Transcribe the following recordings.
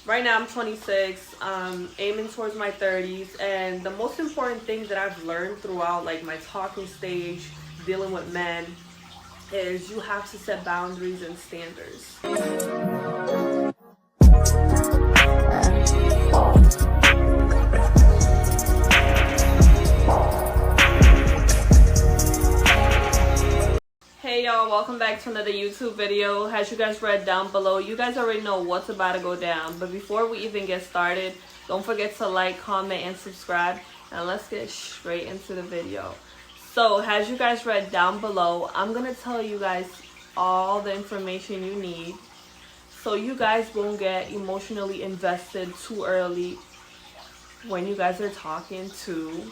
right now I'm 26, aiming towards my 30s, and the most important thing that I've learned throughout like my talking stage, dealing with men, is you have to set boundaries and standards. Hey y'all, welcome back to another YouTube video. As you guys read down below, you guys already know what's about to go down. But before we even get started, don't forget to like, comment, and subscribe. And let's get straight into the video. So, as you guys read down below, I'm going to tell you guys all the information you need so you guys won't get emotionally invested too early when you guys are talking to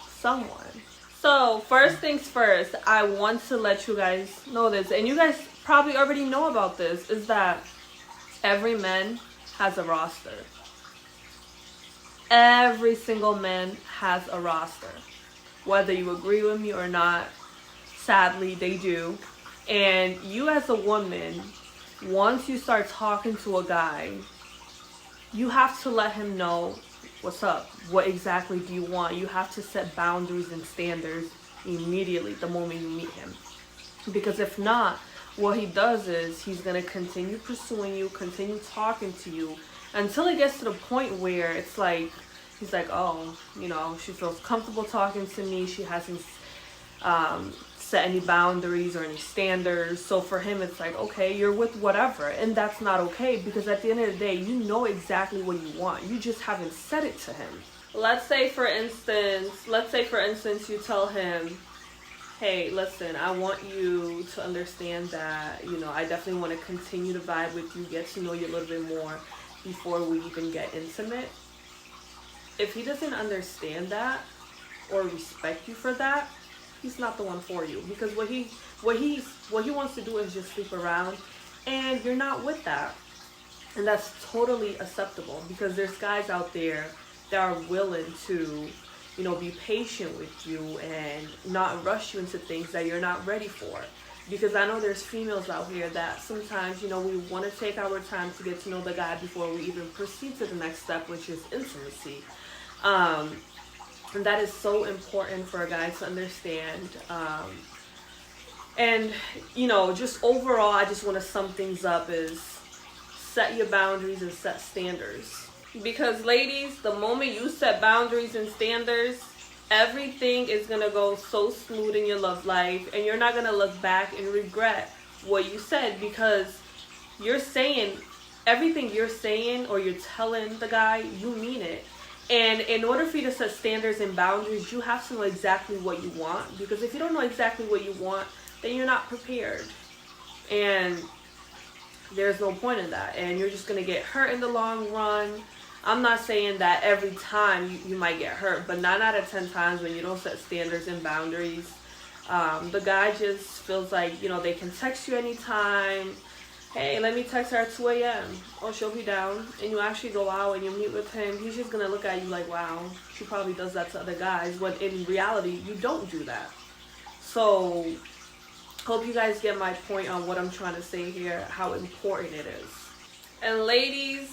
someone. So, first things first, I want to let you guys know this, and you guys probably already know about this, is that every man has a roster. Every single man has a roster. Whether you agree with me or not, sadly, they do. And you as a woman, once you start talking to a guy, you have to let him know what's up. What exactly do you want? You have to set boundaries and standards immediately the moment you meet him. Because if not, what he does is he's going to continue pursuing you, continue talking to you until it gets to the point where it's like, he's like, oh, you know, she feels comfortable talking to me. She hasn't set any boundaries or any standards. So for him, it's like, okay, you're with whatever. And that's not okay, because at the end of the day, you know exactly what you want. You just haven't said it to him. Let's say for instance, you tell him, hey, listen, I want you to understand that, you know, I definitely want to continue to vibe with you, get to know you a little bit more before we even get intimate. If he doesn't understand that or respect you for that, he's not the one for you, because what he wants to do is just sleep around, and you're not with that. And that's totally acceptable, because there's guys out there that are willing to, you know, be patient with you and not rush you into things that you're not ready for. Because I know there's females out here that sometimes, you know, we want to take our time to get to know the guy before we even proceed to the next step, which is intimacy. And that is so important for a guy to understand. And, you know, just overall, I just want to sum things up is set your boundaries and set standards. Because ladies, the moment you set boundaries and standards, everything is going to go so smooth in your love life, and you're not going to look back and regret what you said, because you're saying everything you're saying or you're telling the guy, you mean it. And in order for you to set standards and boundaries, you have to know exactly what you want. Because if you don't know exactly what you want, then you're not prepared. And there's no point in that. And you're just going to get hurt in the long run. I'm not saying that every time you might get hurt, but 9 out of 10 times when you don't set standards and boundaries, the guy just feels like, you know, they can text you anytime. Hey, let me text her at 2 a.m. Oh, she'll be down. And you actually go out and you meet with him. He's just going to look at you like, wow, she probably does that to other guys. When in reality, you don't do that. So, hope you guys get my point on what I'm trying to say here, how important it is. And ladies,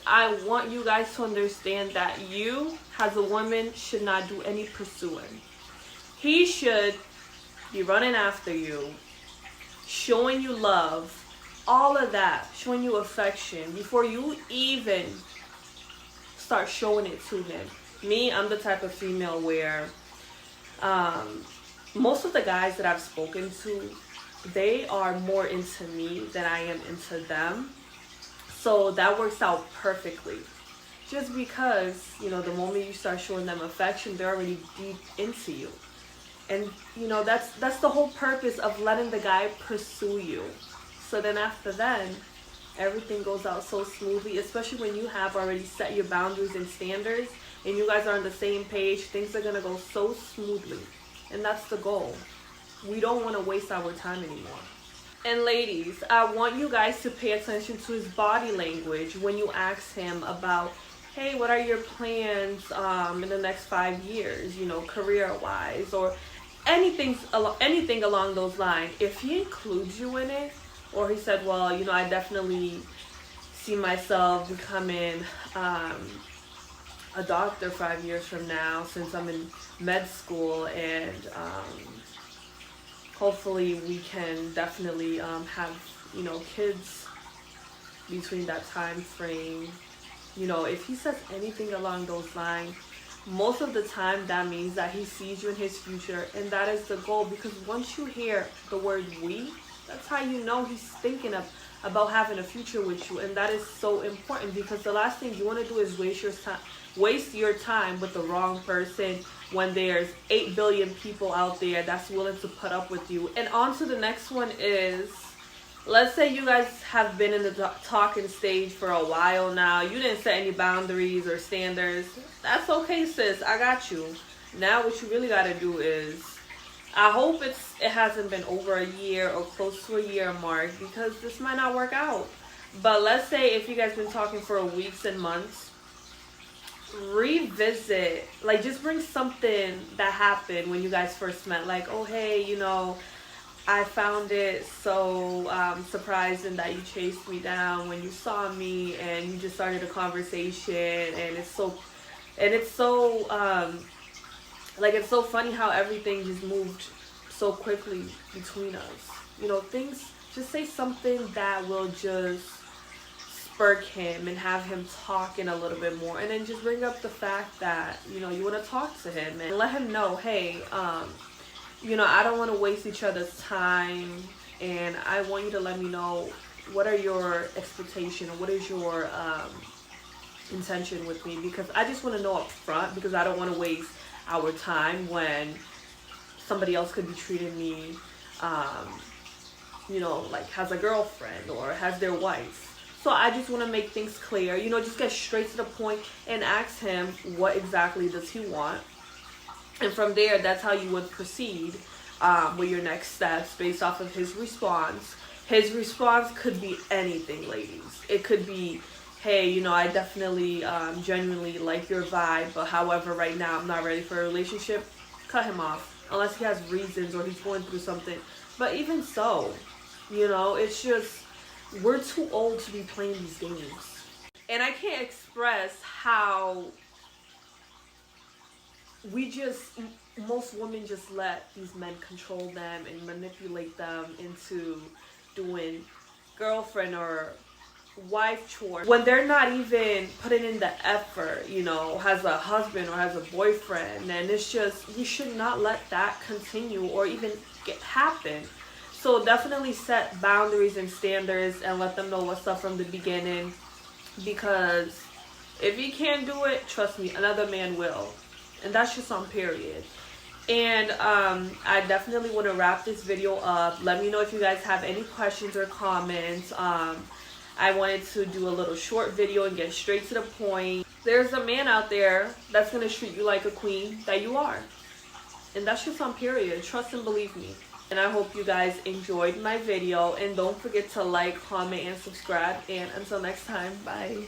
I want you guys to understand that you, as a woman, should not do any pursuing. He should be running after you, showing you love, all of that, showing you affection before you even start showing it to him. Me, I'm the type of female where most of the guys that I've spoken to, they are more into me than I am into them. So that works out perfectly. Just because, you know, the moment you start showing them affection, they're already deep into you. And, you know, that's the whole purpose of letting the guy pursue you. So then after then, everything goes out so smoothly, especially when you have already set your boundaries and standards and you guys are on the same page. Things are going to go so smoothly. And that's the goal. We don't want to waste our time anymore. And ladies, I want you guys to pay attention to his body language when you ask him about, hey, what are your plans in the next 5 years, you know, career-wise, or anything along those lines. If he includes you in it, or he said, well, you know, I definitely see myself becoming a doctor 5 years from now, since I'm in med school, and hopefully we can definitely have, you know, kids between that time frame. You know, if he says anything along those lines, most of the time that means that he sees you in his future, and that is the goal. Because once you hear the word we, that's how you know he's thinking about having a future with you. And that is so important, because the last thing you want to do is waste your time with the wrong person when there's 8 billion people out there that's willing to put up with you. And on to the next one is, let's say you guys have been in the talking stage for a while now. You didn't set any boundaries or standards. That's okay, sis. I got you. Now what you really got to do is, I hope it hasn't been over a year or close to a year mark, because this might not work out. But let's say if you guys been talking for weeks and months, revisit, like, just bring something that happened when you guys first met. Like, oh, hey, you know, I found it so surprising that you chased me down when you saw me, and you just started a conversation, and it's so like, it's so funny how everything just moved so quickly between us. You know, things, just say something that will just spark him and have him talking a little bit more. And then just bring up the fact that, you know, you want to talk to him, and let him know, hey, you know, I don't want to waste each other's time, and I want you to let me know what are your expectations, or what is your intention with me, because I just want to know up front, because I don't want to waste our time when somebody else could be treating me, you know, like has a girlfriend or has their wife. So I just want to make things clear, you know, just get straight to the point and ask him what exactly does he want. And from there, that's how you would proceed with your next steps based off of his response. His response could be anything, ladies. It could be, hey, you know, I definitely genuinely like your vibe, but however, right now I'm not ready for a relationship. Cut him off, unless he has reasons or he's going through something. But even so, you know, it's just, we're too old to be playing these games. And I can't express how most women just let these men control them and manipulate them into doing girlfriend or wife chores when they're not even putting in the effort, you know, has a husband or has a boyfriend. And it's just, you should not let that continue or even happen. So definitely set boundaries and standards and let them know what's up from the beginning, because if you can't do it, trust me, another man will. And that's just on period. And I definitely want to wrap this video up. Let me know if you guys have any questions or comments. I wanted to do a little short video and get straight to the point. There's a man out there that's going to treat you like a queen that you are. And that's just on period. Trust and believe me. And I hope you guys enjoyed my video. And don't forget to like, comment, and subscribe. And until next time, bye.